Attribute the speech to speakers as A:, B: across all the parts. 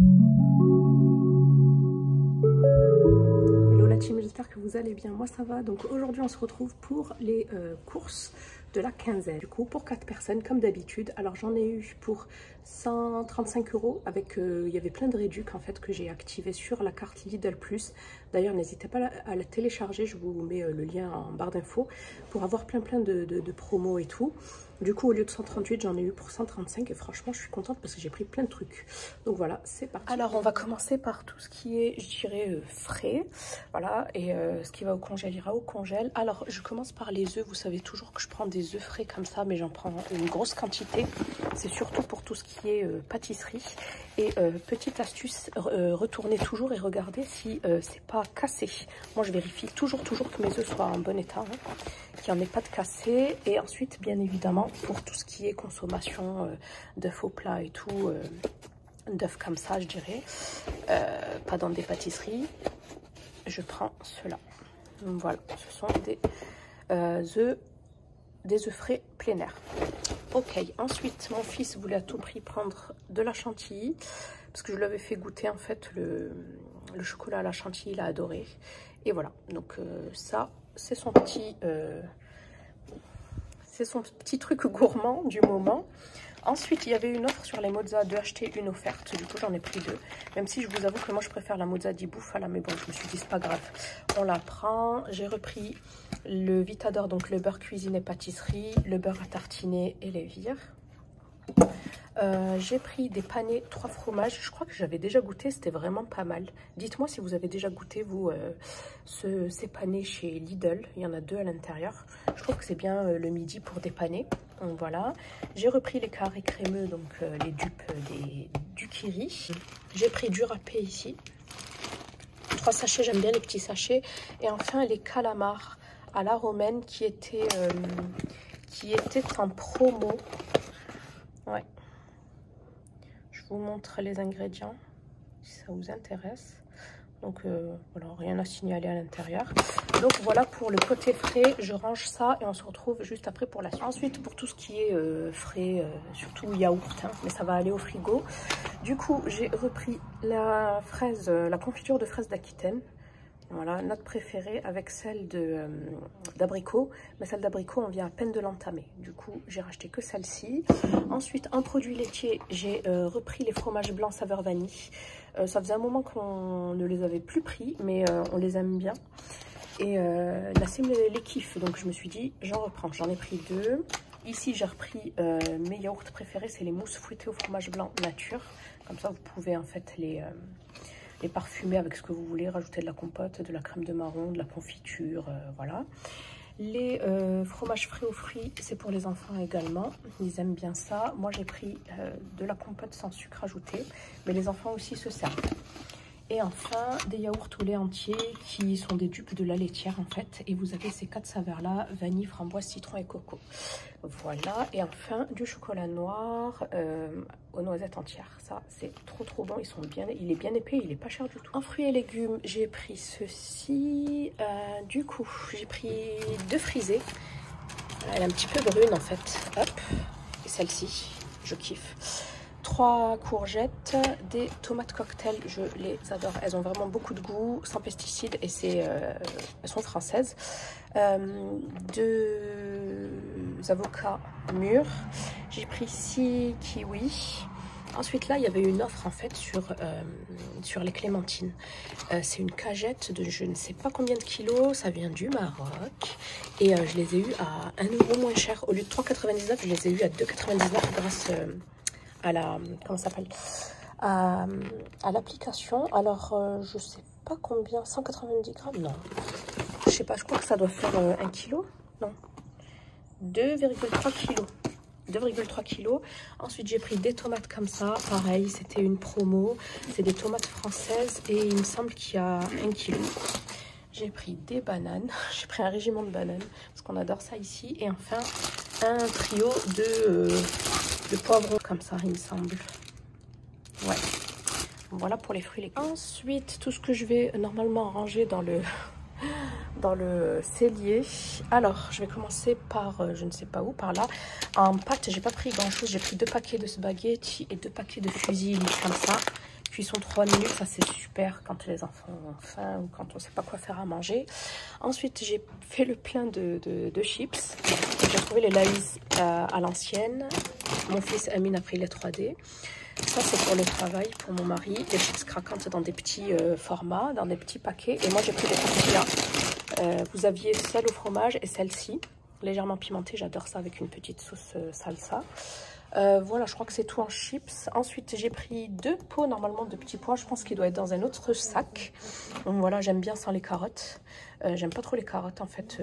A: Hello la team, j'espère que vous allez bien, moi ça va. Donc aujourd'hui on se retrouve pour les courses de la quinzaine. Du coup pour 4 personnes comme d'habitude. Alors j'en ai eu pour 135 € avec, il y avait plein de réducs en fait que j'ai activé sur la carte Lidl Plus. D'ailleurs n'hésitez pas à la télécharger, je vous mets le lien en barre d'infos pour avoir plein de promos et tout. Du coup au lieu de 138 j'en ai eu pour 135 et franchement je suis contente parce que j'ai pris plein de trucs. Donc voilà, c'est parti. Alors on va commencer par tout ce qui est, je dirais, frais. Voilà, et ce qui va au congèle ira au congèle. Alors je commence par les œufs. Vous savez toujours que je prends des œufs frais comme ça, mais j'en prends une grosse quantité. C'est surtout pour tout ce qui est pâtisserie. Et petite astuce, retournez toujours et regardez si c'est pas cassé. Moi je vérifie toujours que mes œufs soient en bon état, hein, qu'il n'y en ait pas de cassé. Et ensuite bien évidemment pour tout ce qui est consommation d'œufs au plat et tout, d'œufs comme ça je dirais, pas dans des pâtisseries, je prends cela. Voilà, ce sont des œufs frais plein air. Ok, ensuite mon fils voulait à tout prix prendre de la chantilly parce que je lui avais fait goûter en fait le chocolat à la chantilly, il a adoré. Et voilà, donc ça c'est son petit truc gourmand du moment. Ensuite, il y avait une offre sur les mozza de acheter une offerte. Du coup, j'en ai pris 2. Même si je vous avoue que moi, je préfère la mozza di bufala. Mais bon, je me suis dit, c'est pas grave. On la prend. J'ai repris le Vitador, donc le beurre cuisine et pâtisserie, le beurre à tartiner et les vires. J'ai pris des panais 3 fromages. Je crois que j'avais déjà goûté, c'était vraiment pas mal. Dites-moi si vous avez déjà goûté, vous, ces panais chez Lidl. Il y en a 2 à l'intérieur. Je trouve que c'est bien le midi pour dépanner. Donc voilà. J'ai repris les carrés crémeux, donc les dupes du Kiri. J'ai pris du râpé ici. 3 sachets, j'aime bien les petits sachets. Et enfin, les calamars à la romaine qui étaient en promo. Ouais. Je vous montre les ingrédients si ça vous intéresse. Donc voilà, rien à signaler à l'intérieur. Donc voilà pour le côté frais, je range ça et on se retrouve juste après pour la suite. Ensuite pour tout ce qui est frais, surtout yaourt, hein, mais ça va aller au frigo. Du coup j'ai repris la confiture de fraises d'Aquitaine. Voilà, notre préférée avec celle d'abricot. Mais celle d'abricot, on vient à peine de l'entamer. Du coup, j'ai racheté que celle-ci. Ensuite, en produit laitier, j'ai repris les fromages blancs saveur vanille. Ça faisait un moment qu'on ne les avait plus pris, mais on les aime bien. Et Nassim les kiffe. Donc, je me suis dit, j'en reprends. J'en ai pris 2. Ici, j'ai repris mes yaourts préférés. C'est les mousses fruitées au fromage blanc nature. Comme ça, vous pouvez en fait les parfumer avec ce que vous voulez, rajouter de la compote, de la crème de marron, de la confiture, voilà. Les fromages frais aux fruits, c'est pour les enfants également, ils aiment bien ça. Moi j'ai pris de la compote sans sucre ajouté, mais les enfants aussi se servent. Et enfin, des yaourts au lait entier qui sont des dupes de la laitière en fait. Et vous avez ces 4 saveurs-là, vanille, framboise, citron et coco. Voilà. Et enfin, du chocolat noir aux noisettes entières. Ça, c'est trop bon. Il est bien épais, il est pas cher du tout. En fruits et légumes, j'ai pris ceci. Du coup, j'ai pris 2 frisées. Elle est un petit peu brune en fait. Hop. Et celle-ci, je kiffe. 3 courgettes, des tomates cocktail, je les adore. Elles ont vraiment beaucoup de goût, sans pesticides et elles sont françaises. 2 avocats mûrs. J'ai pris 6 kiwis. Ensuite là, il y avait une offre en fait sur les clémentines. C'est une cagette de je ne sais pas combien de kilos. Ça vient du Maroc. Et je les ai eu à 1 € moins cher. Au lieu de 3,99, je les ai eu à 2,99 grâce à la, comment ça s'appelle, à l'application. Alors je sais pas combien, 190 grammes, non, je sais pas, je crois que ça doit faire 1 kg, non, 2,3 kg. 2,3 kg. Ensuite j'ai pris des tomates comme ça, pareil, c'était une promo, c'est des tomates françaises et il me semble qu'il y a 1 kg. J'ai pris des bananes, j'ai pris un régiment de bananes parce qu'on adore ça ici. Et enfin un trio de poivrons comme ça, il me semble. Ouais, voilà pour les fruits et légumes. Ensuite tout ce que je vais normalement ranger dans le cellier. Alors je vais commencer par je ne sais pas où, par là. En pâtes j'ai pas pris grand chose, j'ai pris 2 paquets de spaghettis et 2 paquets de fusilli comme ça. cuisson 3 minutes, ça c'est super quand les enfants ont faim ou quand on ne sait pas quoi faire à manger. Ensuite, j'ai fait le plein de chips. J'ai trouvé les Lay's à l'ancienne. Mon fils Amine a pris les 3D. Ça, c'est pour le travail, pour mon mari. Des chips craquantes dans des petits formats, dans des petits paquets. Et moi, j'ai pris des tortillas. Vous aviez celle au fromage et celle-ci, légèrement pimentée. J'adore ça avec une petite sauce salsa. Voilà, je crois que c'est tout en chips. Ensuite, j'ai pris 2 pots normalement de petits pois. Je pense qu'il doit être dans un autre sac. Donc voilà, j'aime bien sans les carottes. J'aime pas trop les carottes en fait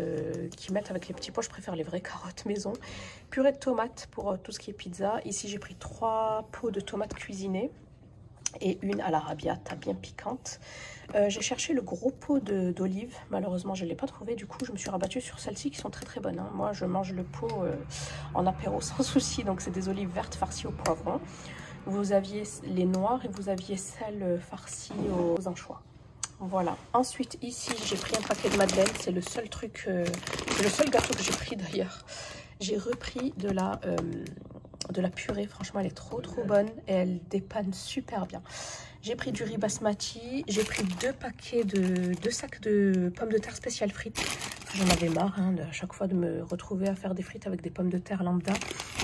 A: qu'ils mettent avec les petits pois. Je préfère les vraies carottes maison. Purée de tomates pour tout ce qui est pizza. Ici, j'ai pris 3 pots de tomates cuisinées et une à l'arrabbiata bien piquante. J'ai cherché le gros pot d'olives. Malheureusement, je ne l'ai pas trouvé. Du coup, je me suis rabattue sur celles-ci qui sont très très bonnes. Hein. Moi, je mange le pot en apéro sans souci. Donc, c'est des olives vertes farcies au poivron. Vous aviez les noires et vous aviez celles farcies aux anchois. Voilà. Ensuite, ici, j'ai pris un paquet de madeleine. C'est le seul truc, le seul gâteau que j'ai pris d'ailleurs. J'ai repris de la purée. Franchement, elle est trop bonne et elle dépanne super bien. J'ai pris du riz basmati. J'ai pris 2 paquets deux sacs de pommes de terre spéciales frites. J'en avais marre hein, à chaque fois de me retrouver à faire des frites avec des pommes de terre lambda.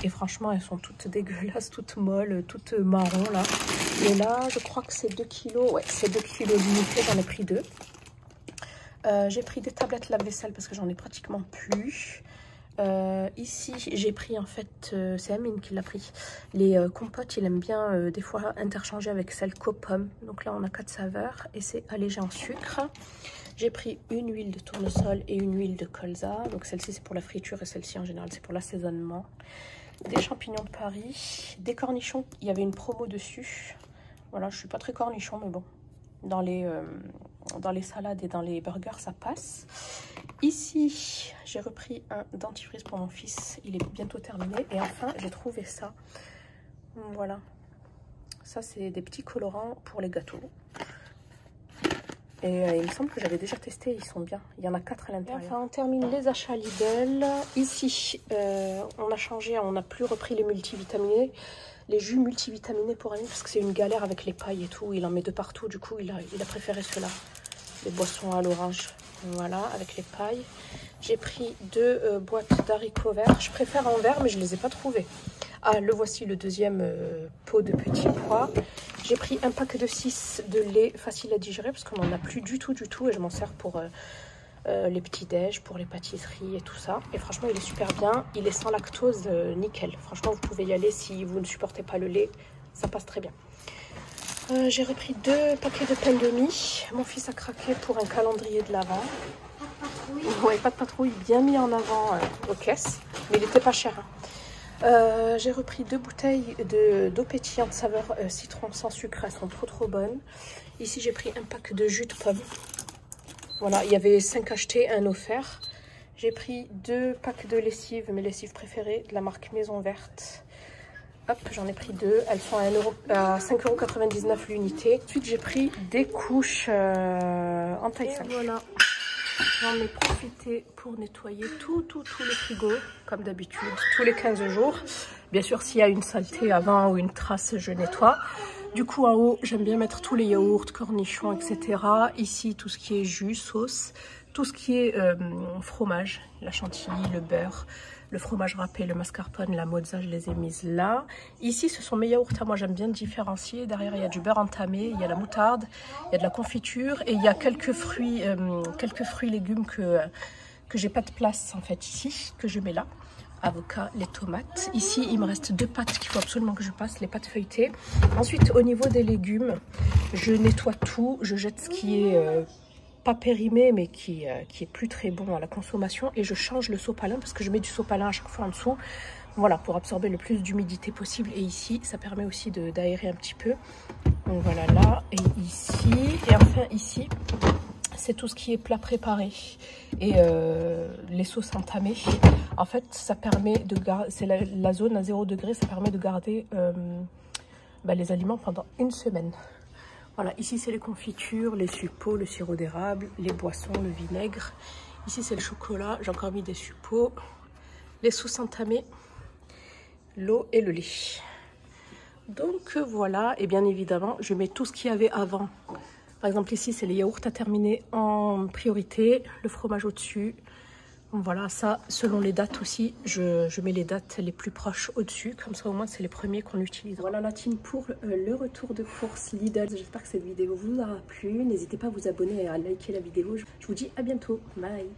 A: Et franchement, elles sont toutes dégueulasses, toutes molles, toutes marron là. Et là, je crois que c'est 2 kilos. Ouais, c'est 2 kilos d'unité. J'en ai pris 2. J'ai pris des tablettes lave-vaisselle parce que j'en ai pratiquement plus. Ici, j'ai pris en fait, c'est Amine qui l'a pris, les compotes. Il aime bien des fois interchanger avec celle copomme. Donc là, on a 4 saveurs et c'est allégé en sucre. J'ai pris une huile de tournesol et une huile de colza. Donc celle-ci, c'est pour la friture et celle-ci, en général, c'est pour l'assaisonnement. Des champignons de Paris, des cornichons. Il y avait une promo dessus. Voilà, je suis pas très cornichon, mais bon, dans les salades et dans les burgers, ça passe. Ici, j'ai repris un dentifrice pour mon fils. Il est bientôt terminé. Et enfin, j'ai trouvé ça. Voilà. Ça, c'est des petits colorants pour les gâteaux. Et il me semble que j'avais déjà testé. Ils sont bien. Il y en a 4 à l'intérieur. Enfin, on termine les achats Lidl. Ici, on a changé. On n'a plus repris les multivitaminés. Les jus multivitaminés pour Amine. Parce que c'est une galère avec les pailles et tout. Il en met de partout. Du coup, il a préféré ceux-là. Les boissons à l'orange. Voilà, avec les pailles. J'ai pris 2 boîtes d'haricots verts. Je préfère en vert, mais je ne les ai pas trouvés. Ah, le voici, le deuxième pot de petits pois. J'ai pris un pack de 6 de lait facile à digérer parce qu'on n'en a plus du tout. Et je m'en sers pour les petits déj, pour les pâtisseries et tout ça. Et franchement, il est super bien. Il est sans lactose, nickel. Franchement, vous pouvez y aller si vous ne supportez pas le lait. Ça passe très bien. J'ai repris 2 paquets de pain de mie. Mon fils a craqué pour un calendrier de l'Avent. Ouais, pas de patrouille, bien mis en avant aux caisses, mais il n'était pas cher. Hein. J'ai repris 2 bouteilles d'eau pétillante saveur citron sans sucre. Elles sont trop bonnes. Ici, j'ai pris un pack de jus de pomme. Voilà, il y avait 5 achetés, 1 offert. J'ai pris 2 packs de lessive, mes lessives préférées, de la marque Maison Verte. Hop, j'en ai pris 2. Elles sont à 5,99 € l'unité. Ensuite, j'ai pris des couches en taille 5. Voilà. J'en ai profité pour nettoyer tout le frigo, comme d'habitude, tous les 15 jours. Bien sûr, s'il y a une saleté avant ou une trace, je nettoie. Du coup, en haut, j'aime bien mettre tous les yaourts, cornichons, etc. Ici, tout ce qui est jus, sauce, tout ce qui est fromage, la chantilly, le beurre, le fromage râpé, le mascarpone, la mozza, je les ai mises là. Ici, ce sont mes yaourts. Moi, j'aime bien différencier. Derrière, il y a du beurre entamé, il y a la moutarde, il y a de la confiture et il y a quelques fruits légumes que j'ai pas de place en fait ici, que je mets là. Avocat, les tomates. Ici, il me reste 2 pâtes qu'il faut absolument que je passe, les pâtes feuilletées. Ensuite, au niveau des légumes, je nettoie tout. Je jette ce qui est pas périmé, mais qui est plus très bon à la consommation. Et je change le sopalin parce que je mets du sopalin à chaque fois en dessous. Voilà, pour absorber le plus d'humidité possible. Et ici, ça permet aussi d'aérer un petit peu. Donc voilà, là et ici. Et enfin, ici, c'est tout ce qui est plat préparé et les sauces entamées. En fait, ça permet de garder, c'est la zone à 0 degré, ça permet de garder les aliments pendant 1 semaine. Voilà, ici c'est les confitures, les suppôts, le sirop d'érable, les boissons, le vinaigre. Ici c'est le chocolat, j'ai encore mis des suppôts, les sauces entamées, l'eau et le lait. Donc voilà, et bien évidemment, je mets tout ce qu'il y avait avant. Par exemple, ici, c'est les yaourts à terminer en priorité, le fromage au-dessus. Voilà, ça, selon les dates aussi, je mets les dates les plus proches au-dessus. Comme ça, au moins, c'est les premiers qu'on utilise. Voilà la team pour le retour de course Lidl. J'espère que cette vidéo vous aura plu. N'hésitez pas à vous abonner et à liker la vidéo. Je vous dis à bientôt. Bye.